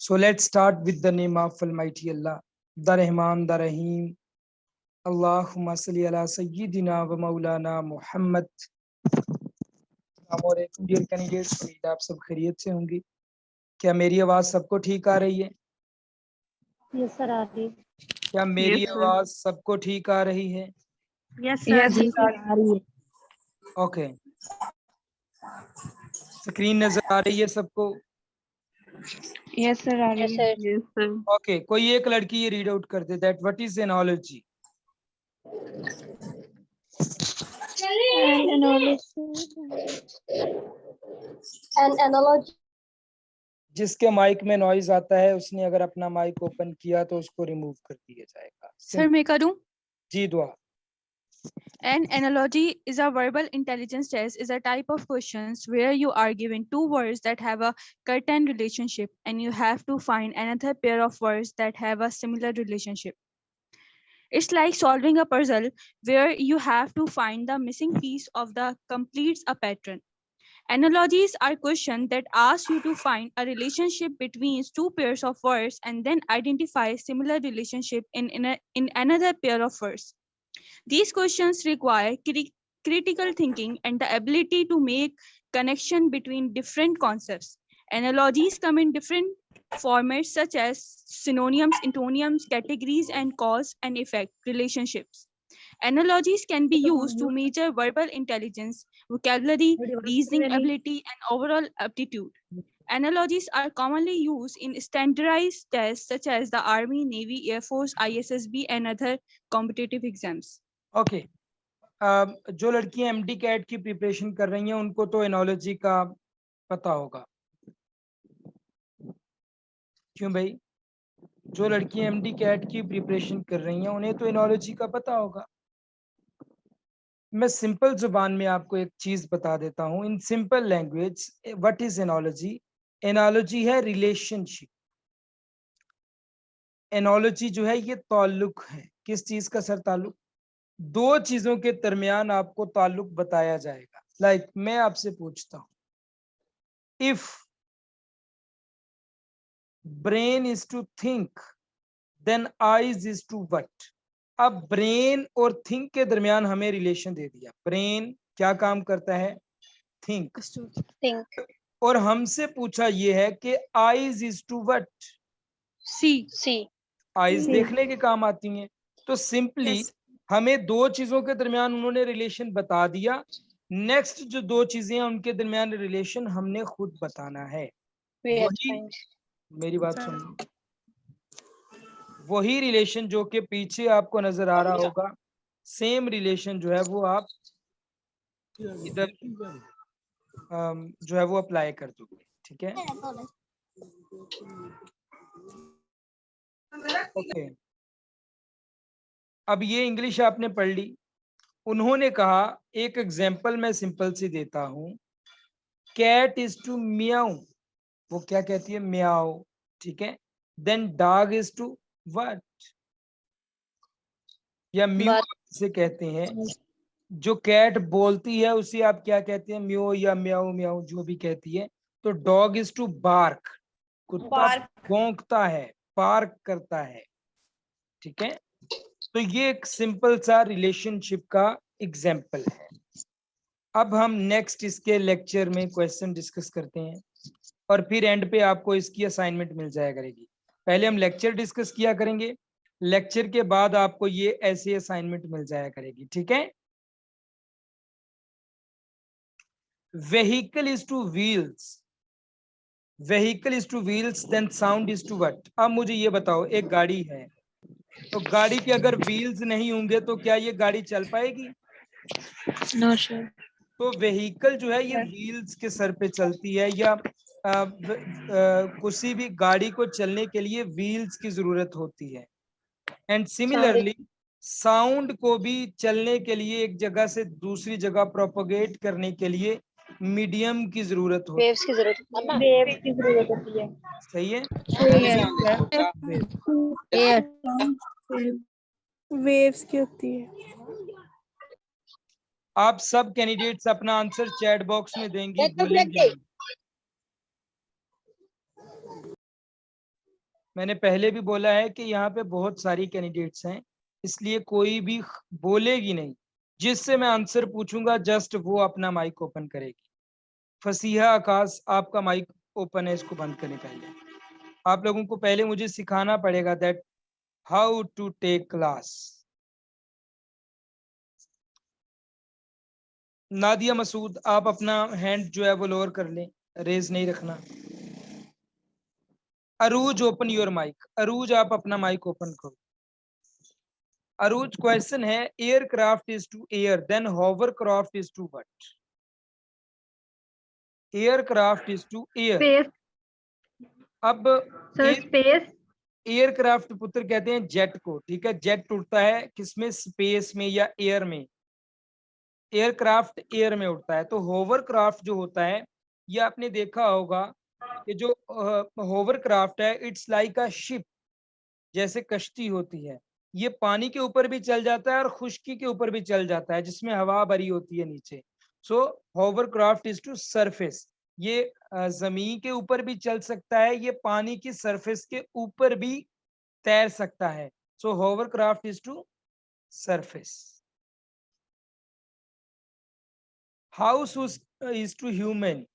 So let's start with the name of Almighty Allah, the Rahman, the Rahim. Allahumma salli ala Sayyidina wa Maulana Muhammad. Dear candidates, उम्मीद आप सब खैरियत से होंगे। क्या मेरी आवाज सबको ठीक आ रही है? यस सर आ रही है। क्या मेरी आवाज सबको ठीक आ रही है? यस सर आ रही है। ओके, स्क्रीन नजर आ रही है सबको? यस सर आ रही है। Yes sir. ओके, कोई एक लड़की ये रीड आउट कर दे that what is analogy? An analogy जिसके माइक में नॉइज आता है उसने अगर अपना माइक ओपन किया तो उसको रिमूव कर दिया जाएगा। सर मैं करूं? जी दुआ। An analogy is a verbal intelligence test, is a type of questions where you are given two words that have a certain relationship and you have to find another pair of words that have a similar relationship. It's like solving a puzzle where you have to find the missing piece of the completes a pattern. Analogies are questions that ask you to find a relationship between two pairs of words and then identify similar relationship in another pair of words. These questions require critical thinking and the ability to make connection between different concepts. Analogies come in different formats such as synonyms, antonyms, categories, and cause and effect relationships. Analogies can be used to measure verbal intelligence, vocabulary, reasoning ability, and overall aptitude. Analogies are commonly used in standardized tests such as the Army, Navy, Air Force, ISSB, and other competitive exams. Okay, जो लड़कियां MD cat की preparation कर रही हैं उनको तो analogy का पता होगा, क्यों भाई? जो लड़कियां एमडी कैट की प्रिपरेशन कर रही हैं उन्हें तो एनोलॉजी का पता होगा। मैं सिंपल जुबान में आपको एक चीज बता देता हूं, in simple language what is analogy? Analogy है रिलेशनशिप। एनोलॉजी जो है ये ताल्लुक है। किस चीज का सर? ताल्लुक। दो चीजों के दरमियान आपको ताल्लुक बताया जाएगा। लाइक मैं आपसे पूछता हूं, if brain is to think then eyes is to what? अब ब्रेन और थिंक के दरमियान हमें रिलेशन दे दिया। ब्रेन क्या काम करता है? थिंक। और हमसे पूछा ये है कि eyes is to what? See. Eyes देखने के काम आती हैं। तो सिंपली हमें दो चीजों के दरमियान उन्होंने रिलेशन बता दिया। नेक्स्ट जो दो चीजें हैं उनके दरमियान रिलेशन हमने खुद बताना है। वही, मेरी बात सुन, वही रिलेशन जो कि पीछे आपको नजर आ रहा होगा, सेम रिलेशन जो है वो आप इधर जो है वो अप्लाई कर दोगे। ठीक है, ओके। अब ये इंग्लिश आपने पढ़ ली। उन्होंने कहा, एक एग्जांपल मैं सिंपल सी देता हूं, कैट इज टू म्याऊ। वो क्या कहती है? म्याऊ। ठीक है। Then dog is to what? या म्यू से कहते हैं। जो कैट बोलती है उसे आप क्या कहते हैं? म्यो या म्याऊ म्याऊ जो भी कहती है। तो डॉग इज टू बार्क। कुत्ता भौंकता है, बार्क करता है। ठीक है, तो ये एक सिंपल सा रिलेशनशिप का एग्जाम्पल है। अब हम नेक्स्ट इसके लेक्चर में क्वेश्चन डिस्कस करते हैं और फिर एंड पे आपको इसकी असाइनमेंट मिल जाया करेगी। पहले हम लेक्चर डिस्कस किया करेंगे, लेक्चर के बाद आपको ये ऐसी असाइनमेंट मिल जाया करेगी। ठीक है। vehicle is to wheels, vehicle is to wheels, then sound is to what? अब मुझे ये बताओ, एक गाड़ी है तो गाड़ी के अगर व्हील्स नहीं होंगे तो क्या ये गाड़ी चल पाएगी? No sir. तो वेहिकल जो है ये व्हील्स के सर पे चलती है, या किसी भी गाड़ी को चलने के लिए व्हील्स की जरूरत होती है। एंड सिमिलरली साउंड को भी चलने के लिए, एक जगह से दूसरी जगह प्रोपोगेट करने के लिए मीडियम की जरूरत होती है, वेव्स की जरूरत होती है। सही है? वेव्स की होती है। आप सब कैंडिडेट्स अपना आंसर चैट बॉक्स में देंगे, बोलेंगे। मैंने पहले भी बोला है कि यहाँ पे बहुत सारी कैंडिडेट्स हैं, इसलिए कोई भी बोलेगी नहीं। जिससे मैं आंसर पूछूंगा जस्ट वो अपना माइक ओपन करेगी। फसीहा आकाश, आपका माइक ओपन है, इसको बंद करने पहले आप लोगों को पहले मुझे सिखाना पड़ेगा that how to take class. Nadia Masood, आप अपना हैंड जो है वो लोअर कर लें, रेज नहीं रखना। Arooj, open your mic. Arooj, आप अपना माइक ओपन करो। अरूज, क्वेश्चन है aircraft is to air, then hovercraft is to what? Aircraft is to air. Space अब सर, स्पेस एयरक्राफ्ट पुत्र कहते हैं जेट को, ठीक है। जेट उड़ता है किसमें? स्पेस में या एयर में। एयरक्राफ्ट एयर में उड़ता है। तो होवरक्राफ्ट जो होता है, ये आपने देखा होगा कि जो होवरक्राफ्ट है इट्स लाइक अ शिप, जैसे कश्ती होती है। ये पानी के ऊपर भी चल जाता है और खुश्की के ऊपर भी चल जाता है, जिसमें हवा भरी होती है नीचे। सो होवरक्राफ्ट इज टू सरफेस। ये जमीन के ऊपर भी चल सकता है, ये पानी की सरफेस के ऊपर भी तैर सकता है। So hovercraft is to surface. House is to human.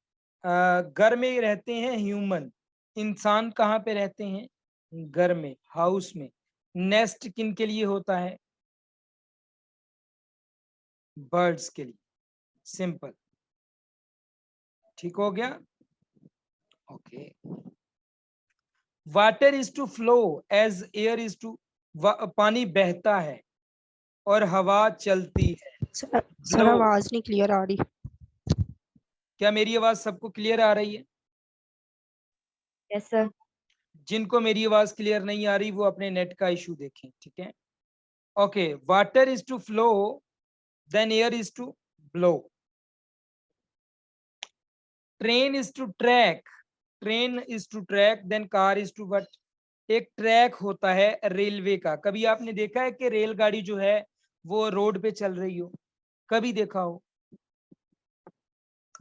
घर में रहते हैं ह्यूमन। इंसान कहाँ पे रहते हैं? घर में, हाउस में। नेस्ट किन के लिए होता है? बर्ड्स के लिए। सिंपल, ठीक हो गया। Okay. Water is to flow as air is to, पानी बहता है और हवा चलती है। सर आवाज नहीं क्लियर आ रही। क्या मेरी आवाज सबको क्लियर आ रही है? Yes sir. जिनको मेरी आवाज क्लियर नहीं आ रही वो अपने नेट का इशू देखें, ठीक है। Okay, water is to flow, then air is to blow. Train is to track, train is to track, then car is to what? एक ट्रैक होता है रेलवे का। कभी आपने देखा है कि रेलगाड़ी जो है वो रोड पे चल रही हो? कभी देखा हो?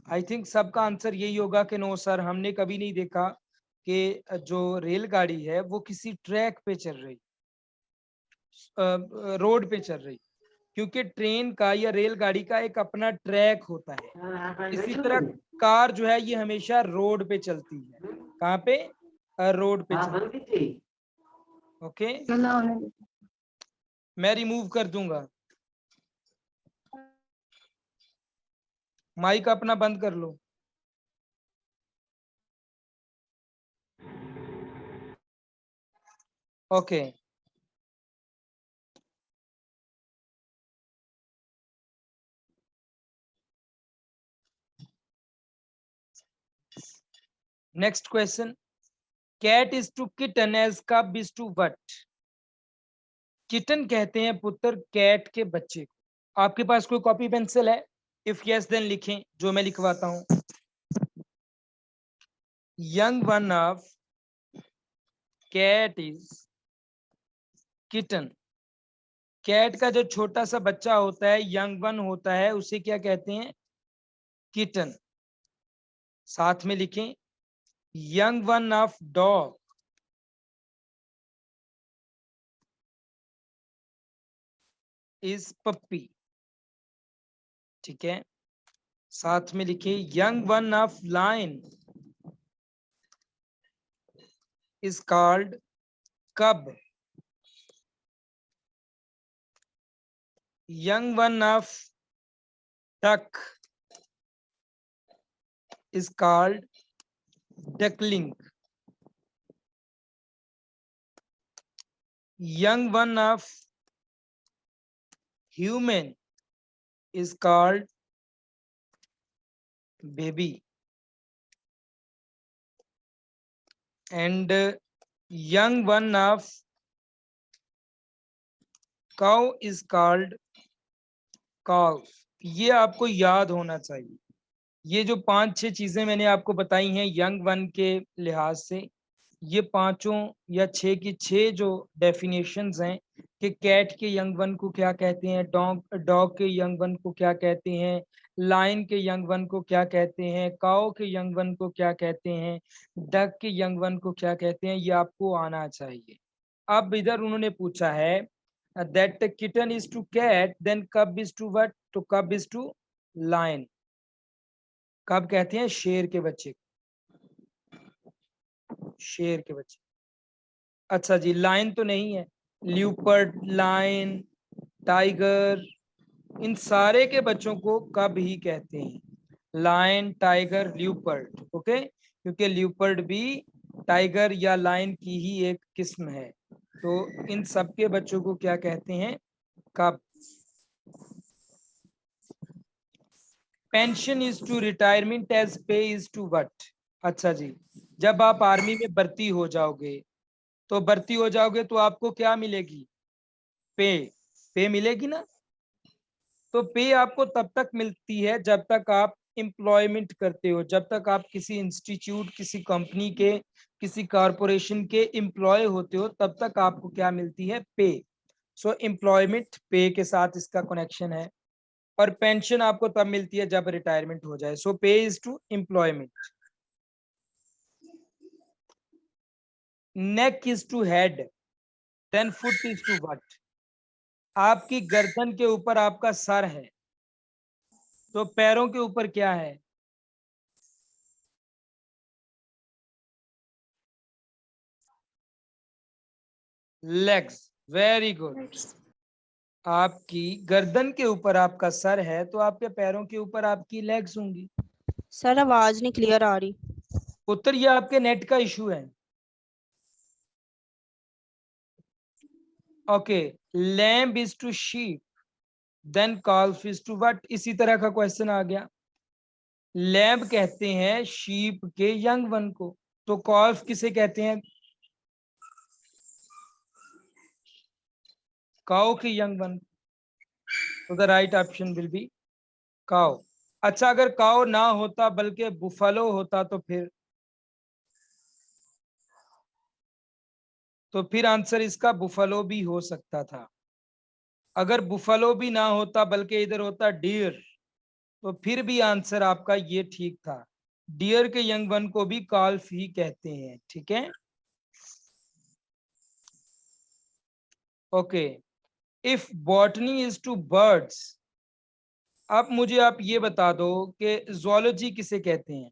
आई थिंक सबका आंसर यही होगा कि नो सर, हमने कभी नहीं देखा कि जो रेलगाड़ी है वो किसी ट्रैक पे चल रही, रोड पे चल रही। क्योंकि ट्रेन का या रेलगाड़ी का एक अपना ट्रैक होता है। इसी तरह कार जो है ये हमेशा रोड पे चलती है। कहाँ पे? रोड पे चलती है। ओके, मैं रिमूव कर दूंगा। माइक अपना बंद कर लो। Okay, next question. Cat is to kitten as cub is to what? Kitten कहते हैं पुत्र कैट के बच्चे को। आपके पास कोई कॉपी पेंसिल है? इफ यस देन लिखें, जो मैं लिखवाता हूं। Young one of cat is kitten. Cat का जो छोटा सा बच्चा होता है, यंग वन होता है, उसे क्या कहते हैं? किटन। साथ में लिखें, young one of dog is puppy. ठीक है, साथ में लिखें, young one of lion is called cub. Young one of duck is called duckling. Young one of human is called baby. And young one of cow is called calf. ये आपको याद होना चाहिए। ये जो 5-6 चीजें मैंने आपको बताई हैं यंग वन के लिहाज से, ये पांचों या 6 की 6 जो डेफिनेशंस हैं कि कैट के यंग वन को क्या कहते हैं, डॉग के यंग वन को क्या कहते हैं, लाइन के यंग वन को क्या कहते हैं, काओ के यंग वन को क्या कहते हैं, डक के यंग वन को क्या कहते हैं, ये आपको आना चाहिए। अब इधर उन्होंने पूछा है that kitten is to cat then cub is to what, तो कब इज टू लायन। कब कहते हैं शेर के बच्चे, शेर के बच्चे। अच्छा जी, लायन तो नहीं है, ल्यूपर्ड, लायन, टाइगर, इन सारे के बच्चों को कब ही कहते हैं, लायन, टाइगर, ल्यूपर्ड। ओके, क्योंकि ल्यूपर्ड भी टाइगर या लायन की ही एक किस्म है। तो इन सब के बच्चों को क्या कहते हैं, cub. Pension is to retirement as pay is to what. अच्छा जी, जब आप आर्मी में भर्ती हो जाओगे तो भर्ती हो जाओगे तो आपको क्या मिलेगी, पे मिलेगी ना। तो पे आपको तब तक मिलती है जब तक आप एम्प्लॉयमेंट करते हो, जब तक आप किसी इंस्टीट्यूट, किसी कंपनी के, किसी कॉरपोरेशन के एम्प्लॉय होते हो, तब तक आपको क्या मिलती है, पे। सो एम्प्लॉयमेंट पे के साथ इसका कनेक्शन है। और पेंशन आपको तब मिलती है जब रिटायरमेंट हो जाए। So pay is to employment. Neck is to head then foot is to what. आपकी गर्दन के ऊपर आपका सर है, तो पैरों के ऊपर क्या है, लेग्स। Very good. आपकी गर्दन के ऊपर आपका सर है तो आपके पैरों के ऊपर आपकी लेग्स होंगी। सर आवाज नहीं क्लियर आ रही। उत्तर, ये आपके नेट का इशू है। Okay, lamb is to sheep then calf is to what. इसी तरह का क्वेश्चन आ गया। लैम्ब कहते हैं शीप के यंग वन को, तो कॉल्फ किसे कहते हैं, काओ के यंग वन। तो the right option will be cow. अच्छा, अगर काओ ना होता बल्कि बुफालो होता तो फिर आंसर इसका बुफालो भी हो सकता था। अगर बुफालो भी ना होता बल्कि इधर होता डियर, तो फिर भी आंसर आपका ये ठीक था। डियर के यंग वन को भी काल्फ ही कहते हैं। ठीक है, okay. If botany is to birds, अब मुझे आप ये बता दो कि जूलॉजी किसे कहते हैं,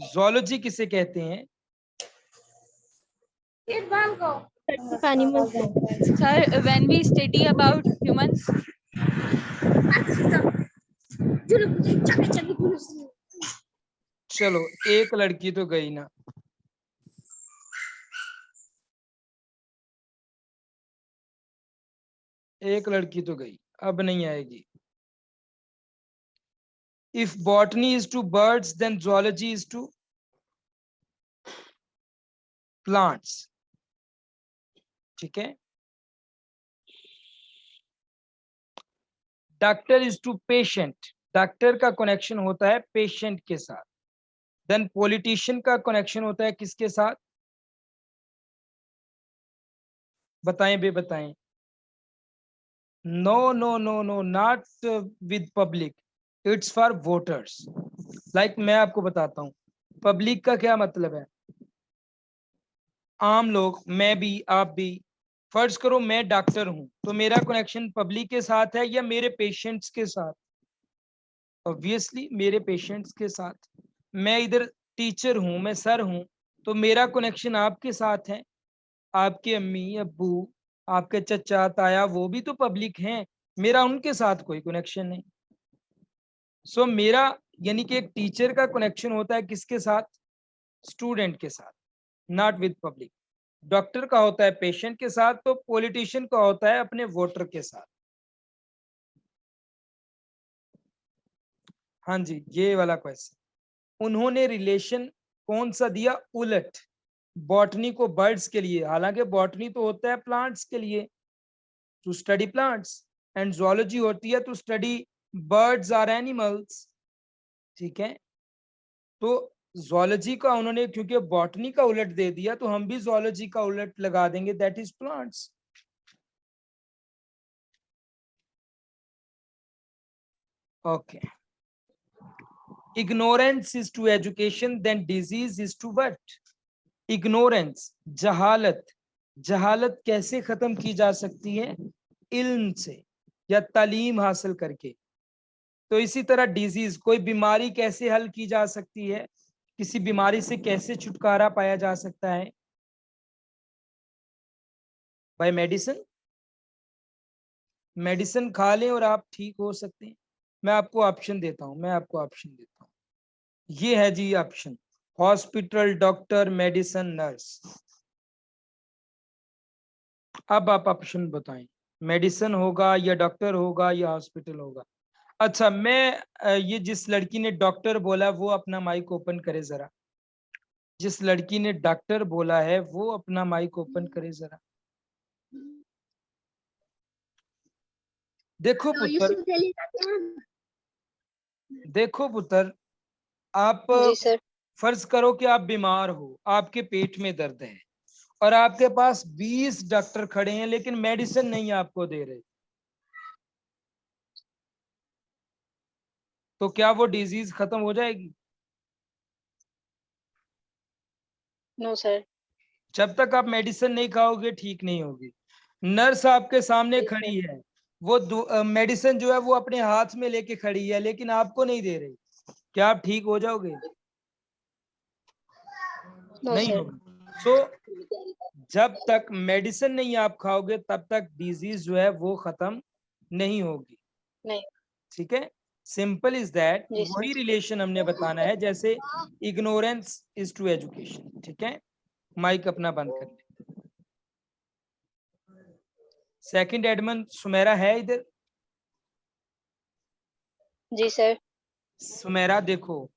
जूलॉजी किसे कहते हैं, animals Sir, when we study about humans, चलो एक लड़की तो गई ना, एक लड़की तो गई, अब नहीं आएगी। If botany is to birds then zoology is to plants. ठीक है, doctor is to patient, doctor का कनेक्शन होता है पेशेंट के साथ। देन पॉलिटिशियन का कनेक्शन होता है किसके साथ, बताएं बे बताएं। No no no no, not with public, it's for voters. Like मैं आपको बताता हूं, पब्लिक का क्या मतलब है, आम लोग, मैं भी, आप भी। फर्ज करो मैं डॉक्टर हूं, तो मेरा कनेक्शन पब्लिक के साथ है या मेरे पेशेंट्स के साथ, ऑब्वियसली मेरे पेशेंट्स के साथ। मैं इधर टीचर हूं, मैं सर हूं, तो मेरा कनेक्शन आपके साथ है। आपके अम्मी अब्बू, आपके चचा ताया, वो भी तो पब्लिक हैं, मेरा उनके साथ कोई कनेक्शन नहीं। सो मेरा यानी कि एक टीचर का कनेक्शन होता है किसके साथ, स्टूडेंट के साथ, नॉट विद पब्लिक। डॉक्टर का होता है पेशेंट के साथ, तो पॉलिटिशियन का होता है अपने वोटर के साथ। हाँ जी, ये वाला क्वेश्चन उन्होंने रिलेशन कौन सा दिया, उलट। बॉटनी को बर्ड्स के लिए, हालांकि बॉटनी तो होता है प्लांट्स के लिए, to study plants, and zoology होती है to study birds or animals, ठीक है। तो जोलॉजी का उन्होंने क्योंकि बॉटनी का उलट दे दिया, तो हम भी जोलॉजी का उलट लगा देंगे, that is plants. Okay, ignorance is to education, then disease is to what? ignorance, जहालत। जहालत कैसे खत्म की जा सकती है? इल्म से या तालीम हासिल करके। तो इसी तरह डिजीज, कोई बीमारी कैसे हल की जा सकती है? किसी बीमारी से कैसे छुटकारा पाया जा सकता है? Bye medicine. मेडिसिन खा लें और आप ठीक हो सकते हैं। मैं आपको ऑप्शन देता हूं, ये है जी option, hospital, doctor, medicine, nurse. अब आप ऑप्शन बताएं, मेडिसिन होगा या डॉक्टर होगा या हॉस्पिटल होगा? अच्छा, मैं ये जिस लड़की ने डॉक्टर बोला वो अपना माइक ओपन करे जरा। जिस लड़की ने डॉक्टर बोला है वो अपना माइक ओपन करे जरा। देखो पुत्र, आप जी सर। फर्ज करो कि आप बीमार हो, आपके पेट में दर्द है और आपके पास 20 डॉक्टर खड़े हैं लेकिन मेडिसिन नहीं आपको दे रहे, तो क्या वो डिजीज खत्म हो जाएगी? No sir. जब तक आप मेडिसिन नहीं खाओगे ठीक नहीं होगी। नर्स आपके सामने खड़ी है, वो मेडिसिन जो है वो अपने हाथ में लेके खड़ी है लेकिन आपको नहीं दे रही, क्या आप ठीक हो जाओगे? नहीं होगा। सो जब तक मेडिसिन नहीं आप खाओगे तब तक डिजीज जो है वो खत्म नहीं होगी। नहीं। ठीक है, सिंपल इज दैट। वही रिलेशन हमने बताना है जैसे इग्नोरेंस इज टू एजुकेशन। ठीक है, माइक अपना बंद कर ले। सेकंड एडमन, सुमेरा है इधर? जी सर। सुमेरा देखो,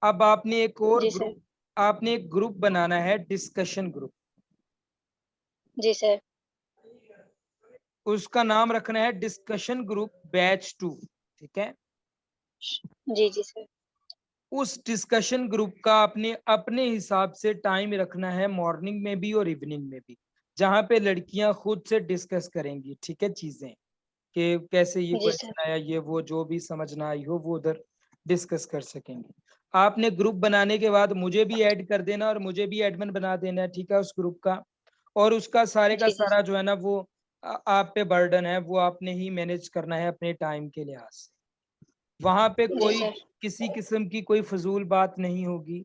अब आपने एक और ग्रुप, आपने एक ग्रुप बनाना है, डिस्कशन ग्रुप। जी सर। उसका नाम रखना है डिस्कशन ग्रुप बैच 2। ठीक है, जी जी सर। उस डिस्कशन ग्रुप का अपने अपने हिसाब से टाइम रखना है, मॉर्निंग में भी और इवनिंग में भी, जहां पे लड़कियां खुद से डिस्कस करेंगी। ठीक है, चीजें कि कैसे ये क्वेश्चन आया, ये वो जो भी समझना आई हो वो उधर डिस्कस कर सकेंगे। आपने ग्रुप बनाने के बाद मुझे भी ऐड कर देना और मुझे भी एडमिन बना देना है, ठीक है, उस ग्रुप का। और उसका सारे का सारा जो है ना वो आप पे बर्डन है, वो आपने ही मैनेज करना है अपने टाइम के लिहाज से। वहां पे कोई किसी किस्म की कोई फजूल बात नहीं होगी।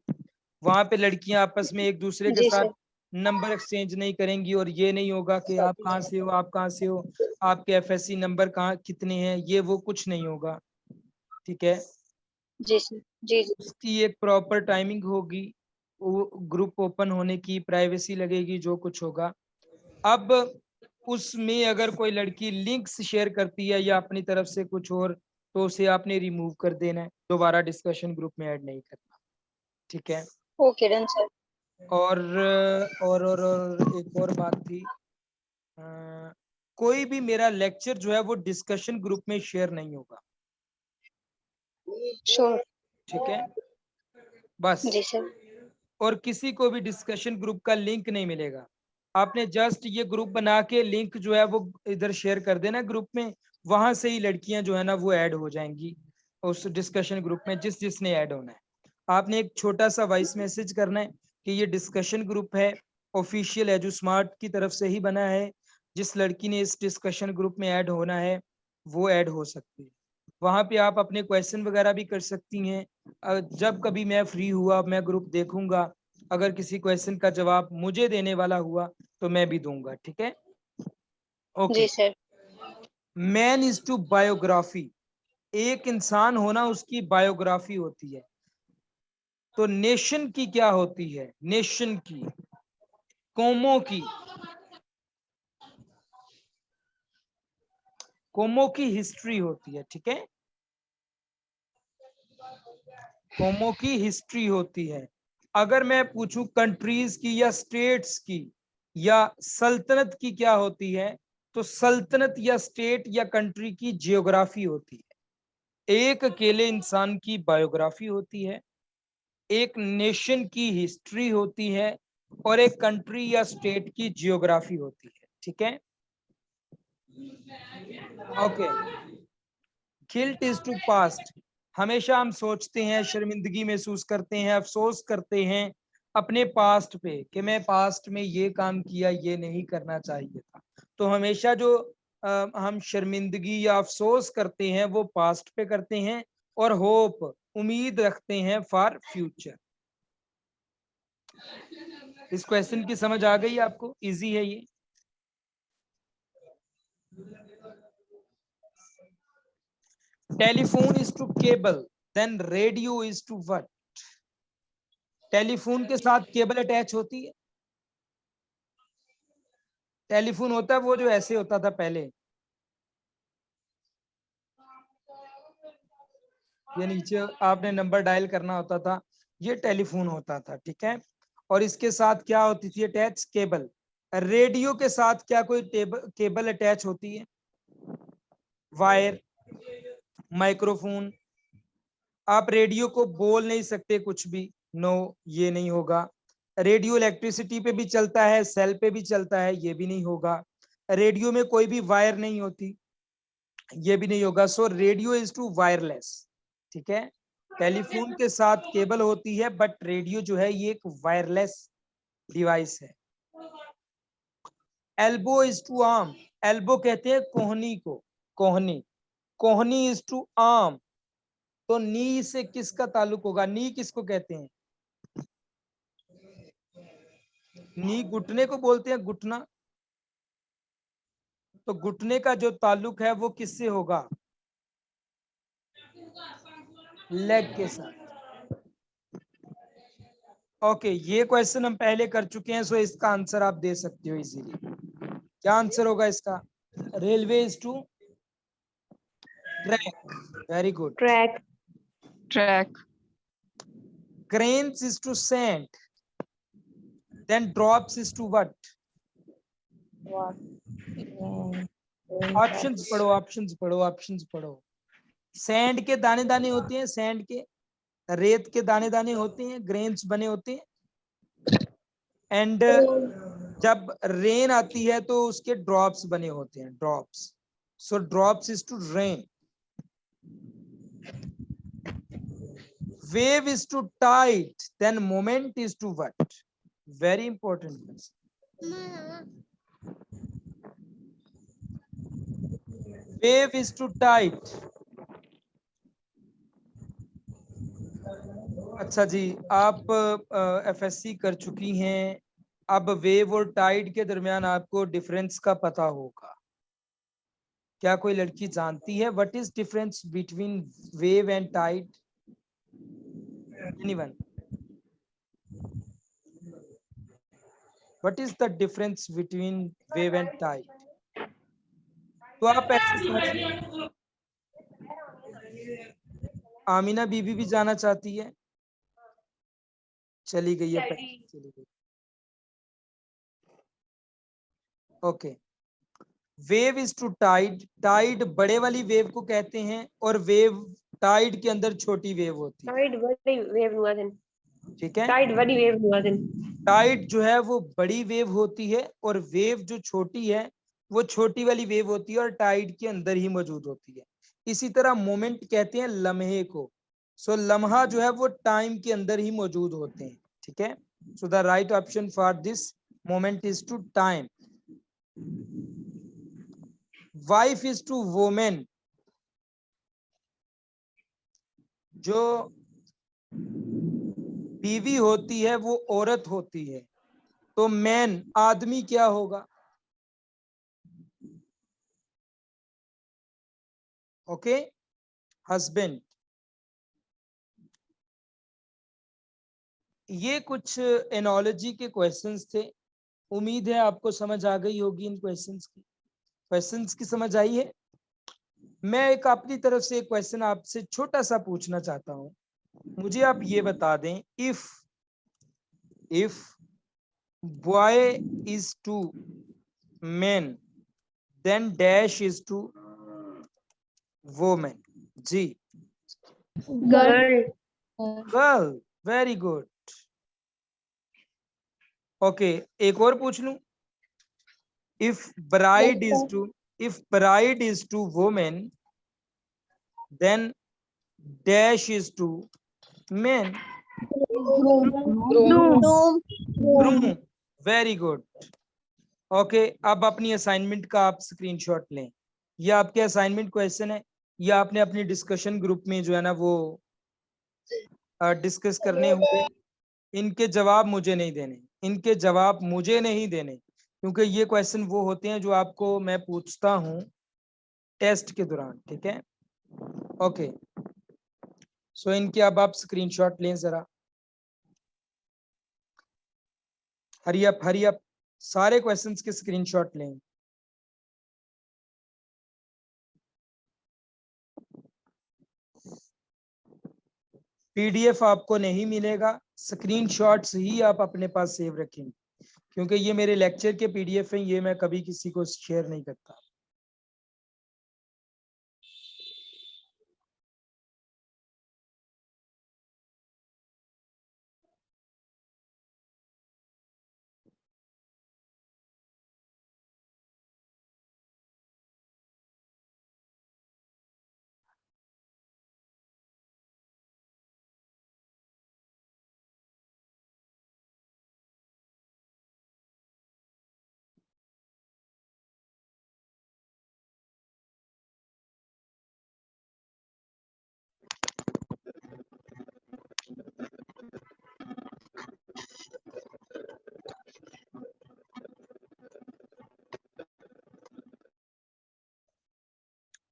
वहां पे लड़कियां आपस में एक दूसरे के साथ नंबर एक्सचेंज नहीं करेंगी और ये नहीं होगा कि आप कहाँ से हो, आप कहाँ से हो, आपके एफएससी नंबर कहाँ कितने हैं, ये वो कुछ नहीं होगा। ठीक है जी सर। जी जी। उसकी एक प्रॉपर टाइमिंग होगी, वो ग्रुप ओपन होने की, प्राइवेसी लगेगी, जो कुछ होगा। अब उसमें अगर कोई लड़की लिंक्स शेयर करती है या अपनी तरफ से कुछ और, तो उसे आपने रिमूव कर देना है, दोबारा डिस्कशन ग्रुप में ऐड नहीं करना। ठीक है, ओके डन सर। और एक और बात थी, कोई भी मेरा लेक्चर जो है वो डिस्कशन ग्रुप में शेयर नहीं होगा। श्योर। ठीक है, बस। जी सर। और किसी को भी डिस्कशन ग्रुप का लिंक नहीं मिलेगा। आपने जस्ट ये ग्रुप बना के लिंक जो है वो इधर शेयर कर देना ग्रुप में, वहां से ही लड़कियां जो है ना वो ऐड हो जाएंगी उस डिस्कशन ग्रुप में, जिसने ऐड होना है। आपने एक छोटा सा वॉइस मैसेज करना है कि ये डिस्कशन ग्रुप है, ऑफिशियल एजू स्मार्ट की तरफ से ही बना है, जिस लड़की ने इस डिस्कशन ग्रुप में ऐड होना है वो ऐड हो सकती है। वहां पे आप अपने क्वेश्चन वगैरह भी कर सकती हैं। जब कभी मैं फ्री हुआ मैं ग्रुप देखूंगा, अगर किसी क्वेश्चन का जवाब मुझे देने वाला हुआ तो मैं भी दूंगा। ठीक है, ओके। जी sir. Man is to biography, एक इंसान होना उसकी बायोग्राफी होती है। तो नेशन की क्या होती है? नेशन की, कौमों की, कौमों की हिस्ट्री होती है। ठीक है, कौमों की हिस्ट्री होती है। अगर मैं पूछूं कंट्रीज की या स्टेट्स की या सल्तनत की क्या होती है, तो सल्तनत या स्टेट या कंट्री की जियोग्राफी होती है। एक अकेले इंसान की बायोग्राफी होती है, एक नेशन की हिस्ट्री होती है, और एक कंट्री या स्टेट की जियोग्राफी होती है। ठीक है, okay. Guilt is to past, हमेशा हम सोचते हैं, शर्मिंदगी महसूस करते हैं, अफसोस करते हैं अपने पास्ट पे कि मैं पास्ट में ये काम किया, ये नहीं करना चाहिए था। तो हमेशा जो हम शर्मिंदगी या अफसोस करते हैं वो पास्ट पे करते हैं, और होप, उम्मीद रखते हैं फॉर फ्यूचर। इस क्वेश्चन की समझ आ गई आपको? इजी है ये। Telephone is to cable, then radio is to what? Telephone के साथ केबल अटैच होती है। टेलीफोन होता है वो जो ऐसे होता था पहले, ये नीचे आपने नंबर डायल करना होता था, ये टेलीफोन होता था। ठीक है, और इसके साथ क्या होती थी अटैच? केबल। रेडियो के साथ क्या कोई केबल अटैच होती है? Wire, microphone. आप रेडियो को बोल नहीं सकते कुछ भी, नो, ये नहीं होगा। रेडियो इलेक्ट्रिसिटी पे भी चलता है, सेल पे भी चलता है, ये भी नहीं होगा। रेडियो में कोई भी वायर नहीं होती, ये भी नहीं होगा। सो रेडियो इज टू वायरलेस। ठीक है, टेलीफोन के साथ केबल होती है, बट रेडियो जो है ये एक वायरलेस डिवाइस है। Elbow is to arm, elbow कहते हैं कोहनी को, कोहनी। कोहनी इज टू आर्म, तो नी से किसका ताल्लुक होगा? नी किसको कहते हैं? नी घुटने को बोलते हैं, घुटना। तो घुटने का जो ताल्लुक है वो किससे होगा? लेग के साथ। ओके, ये क्वेश्चन हम पहले कर चुके हैं, सो इसका आंसर आप दे सकते हो इजीली। क्या आंसर होगा इसका? Railway is to track, very good. Track. Track. Cranes is to sand, then drops is to what? What? Options पढ़ो, ऑप्शंस पढ़ो, ऑप्शंस पढ़ो। सैंड के दाने दाने होते हैं, सैंड के, रेत के दाने दाने होते हैं, ग्रेन्स बने होते हैं। एंड जब रेन आती है तो उसके ड्रॉप्स बने होते हैं, drops. So drops is to rain. Wave is to tide, then moment is to what? Very important. Wave is to tide. अच्छा जी, आप एफएससी कर चुकी हैं, अब वेव और टाइड के दरमियान आपको डिफरेंस का पता होगा। क्या कोई लड़की जानती है what is difference between wave and tide? Anyone? What is the difference between wave and tide? तो आप ऐसे समझिए, आमिना बीबी भी जाना चाहती है, चली गई है, चली गई। Okay, wave is to tide, tide बड़े वाली वेव को कहते हैं, और वेव, टाइड के अंदर छोटी वेव होती है। Tide बड़ी wave हुआ दिन. ठीक है, Tide बड़ी wave हुआ दिन. टाइड जो है वो बड़ी वेव होती है, और वेव जो छोटी है वो छोटी वाली वेव होती है, और टाइड के अंदर ही मौजूद होती है। इसी तरह मोमेंट कहते हैं लम्हे को। सो लम्हा जो है वो टाइम के अंदर ही मौजूद होते हैं। ठीक है, so the right option for this moment is to time. Wife is to women, जो बीवी होती है वो औरत होती है, तो मैन आदमी क्या होगा? Okay, husband. ये कुछ एनोलॉजी के क्वेश्चंस थे, उम्मीद है आपको समझ आ गई होगी इन क्वेश्चंस की। क्वेश्चंस की समझ आई है? मैं एक अपनी तरफ से एक क्वेश्चन आपसे छोटा सा पूछना चाहता हूं, मुझे आप ये बता दें, if boy is to man then dash is to women. जी, Girl. Girl, very good. Okay, एक और पूछ लूं। If bride is to women then dash is to men. Groom, very good. Okay, अब अपनी असाइनमेंट का आप स्क्रीनशॉट लें। ये आपके असाइनमेंट क्वेश्चन है, ये आपने अपनी डिस्कशन ग्रुप में जो है ना वो डिस्कस करने होंगे। इनके जवाब मुझे नहीं देने, इनके जवाब मुझे नहीं देने, क्योंकि ये क्वेश्चन वो होते हैं जो आपको मैं पूछता हूँ टेस्ट के दौरान, ठीक है। ओके, सो इनके अब आप स्क्रीनशॉट लें जरा। हरी अप, सारे क्वेश्चंस के स्क्रीनशॉट लें। पीडीएफ आपको नहीं मिलेगा, स्क्रीनशॉट्स ही आप अपने पास सेव रखेंगे, क्योंकि ये मेरे लेक्चर के पीडीएफ हैं, ये मैं कभी किसी को शेयर नहीं करता।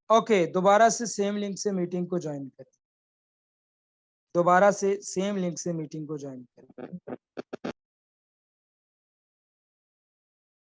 ओके, दोबारा से सेम लिंक से मीटिंग को ज्वाइन करें।